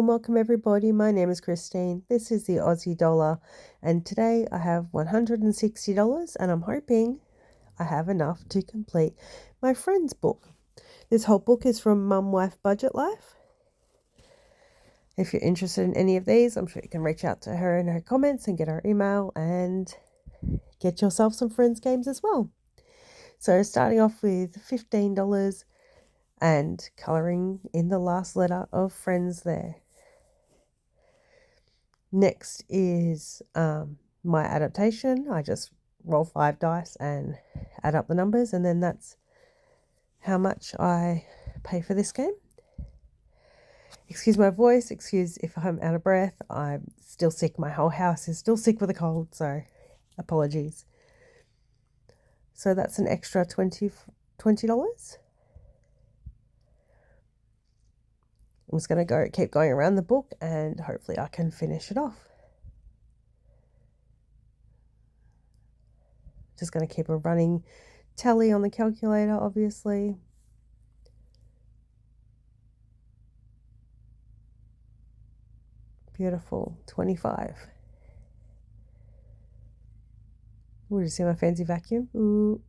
Welcome everybody. My name is Christine. This is the Aussie dollar, and today I have $160, and I'm hoping I have enough to complete my friend's book. This whole book is from Mum Wife Budget Life. If you're interested in any of these, I'm sure you can reach out to her in her comments and get her email and get yourself some friends games as well. So starting off with $15 and colouring in the last letter of friends there. Next is my adaptation. I just roll 5 dice and add up the numbers, and then that's how much I pay for this game. Excuse my voice, excuse if I'm out of breath. I'm still sick. My whole house is still sick with a cold, so apologies. So that's an extra $20. I'm just going to keep going around the book, and hopefully I can finish it off. Just going to keep a running tally on the calculator, obviously. Beautiful. 25. Ooh, did you see my fancy vacuum? Ooh.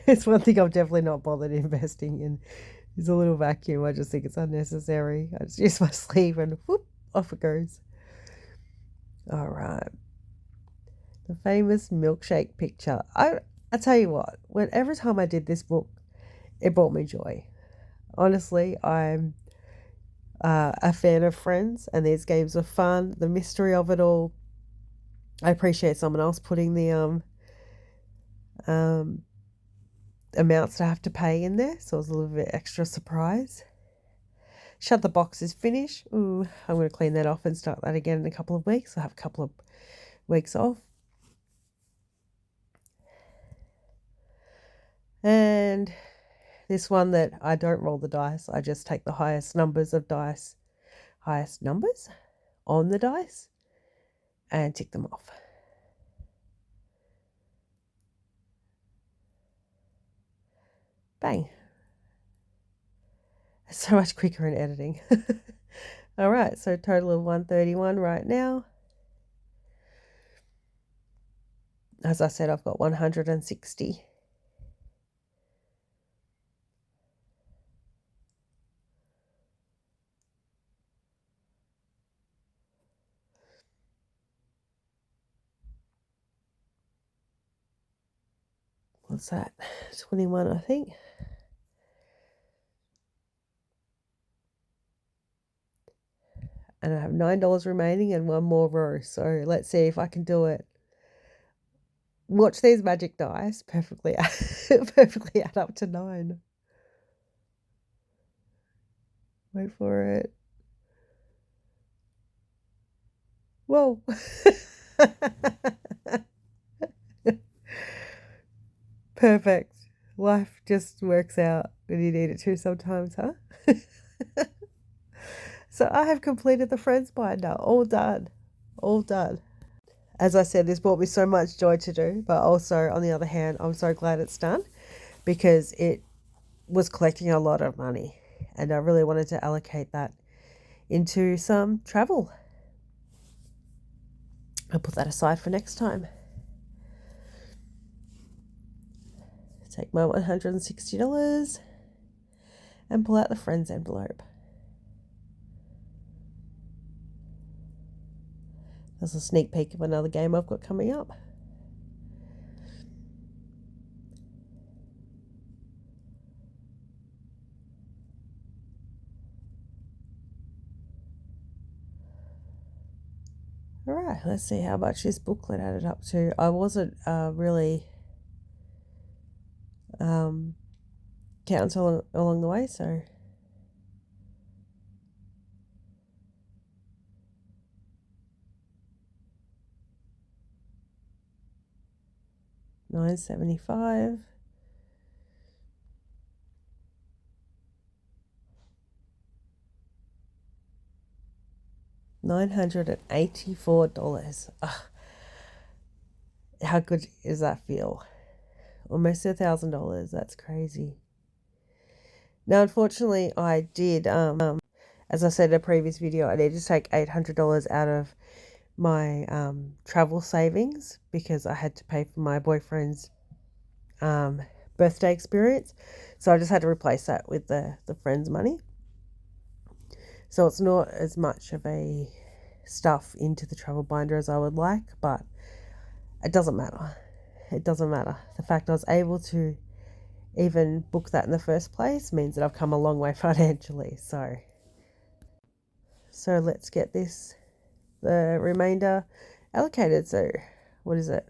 It's one thing I'm definitely not bothered investing in. Is a little vacuum. I just think it's unnecessary. I just use my sleeve and whoop, off it goes. All right. The famous milkshake picture. I tell you what, every time I did this book, it brought me joy. Honestly, I'm a fan of Friends, and these games are fun. The mystery of it all. I appreciate someone else putting the amounts to have to pay in there, so it was a little bit extra surprise. Shut the box is finished. Ooh, I'm going to clean that off and start that again in a couple of weeks. I'll have a couple of weeks off. And this one that I don't roll the dice. I just take the highest numbers on the dice and tick them off. Bang. So much quicker in editing. All right, so total of 131 right now. As I said, I've got 160. What's that? 21, I think. And I have $9 remaining and one more row. So let's see if I can do it. Watch these magic dice perfectly add up to 9. Wait for it. Whoa. Perfect. Life just works out when you need it to sometimes, huh? So I have completed the Friends binder. All done. All done. As I said, this brought me so much joy to do, but also, on the other hand, I'm so glad it's done because it was collecting a lot of money, and I really wanted to allocate that into some travel. I'll put that aside for next time. Take my $160 and pull out the Friends envelope. There's a sneak peek of another game I've got coming up. All right, let's see how much this booklet added up to. I wasn't really counting along the way, so $9.75. $984. How good does that feel? Almost $1,000. That's crazy. Now, unfortunately, I did, as I said in a previous video, I needed to take $800 out of my travel savings because I had to pay for my boyfriend's birthday experience. So I just had to replace that with the friend's money. So it's not as much of a stuff into the travel binder as I would like, but it doesn't matter. It doesn't matter. The fact I was able to even book that in the first place means that I've come a long way financially. So let's get the remainder allocated. So what is it?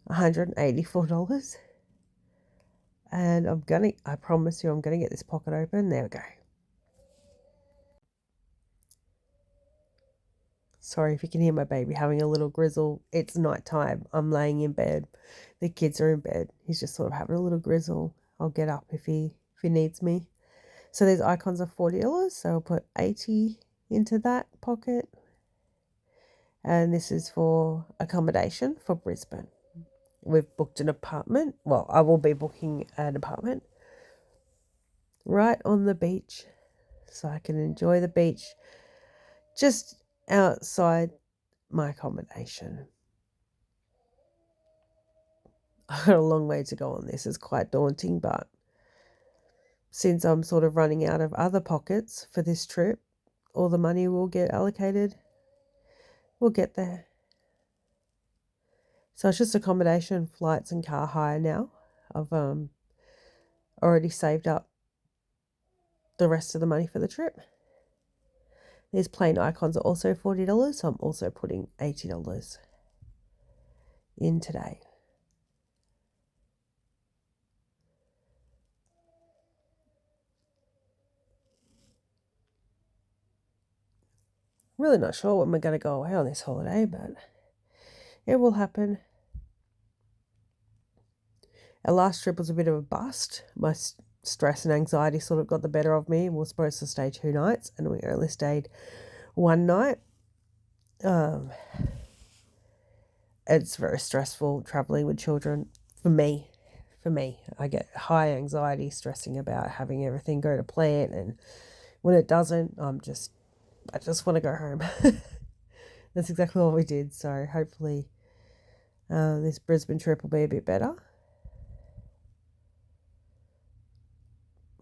$184. And I promise you, I'm gonna get this pocket open. There we go. Sorry if you can hear my baby having a little grizzle. It's night time. I'm laying in bed. The kids are in bed. He's just sort of having a little grizzle. I'll get up if he needs me. So these icons are $40. So I'll put 80 into that pocket. And this is for accommodation for Brisbane. We've booked an apartment. Well, I will be booking an apartment right on the beach so I can enjoy the beach just outside my accommodation. I've got a long way to go on this. It's quite daunting, but since I'm sort of running out of other pockets for this trip, all the money will get allocated. We'll get there. So it's just accommodation, flights and car hire now. I've already saved up the rest of the money for the trip. These plain icons are also $40, so I'm also putting $80 in today. Really not sure when we're going to go away on this holiday, but it will happen. Our last trip was a bit of a bust. My stress and anxiety sort of got the better of me. We were supposed to stay 2 nights and we only stayed 1 night. It's very stressful traveling with children for me. I get high anxiety stressing about having everything go to plan, and when it doesn't, I just want to go home. That's exactly what we did. So hopefully this Brisbane trip will be a bit better.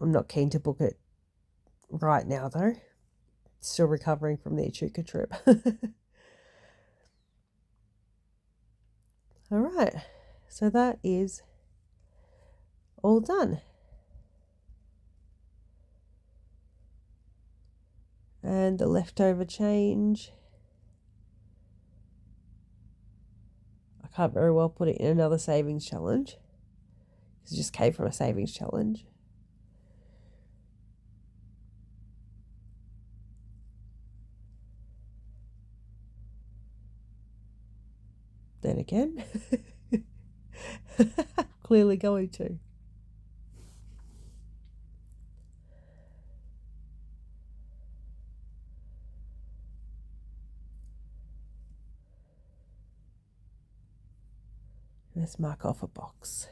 I'm not keen to book it right now though. Still recovering from the Echuca trip. All right, so that is all done. And the leftover change, I can't very well put it in another savings challenge because it just came from a savings challenge. Then again, clearly going to. Let's mark off a box.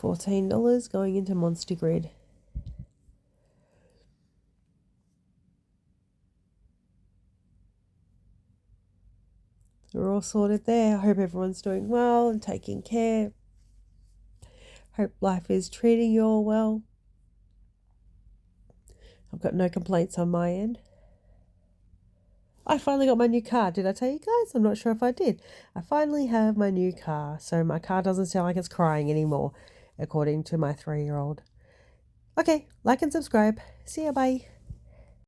$14 going into Monster Grid. We're all sorted there. I hope everyone's doing well and taking care. Hope life is treating you all well. I've got no complaints on my end. I finally got my new car. Did I tell you guys? I'm not sure if I did. I finally have my new car, so my car doesn't sound like it's crying anymore, according to my 3-year-old. Okay, like and subscribe. See ya, bye.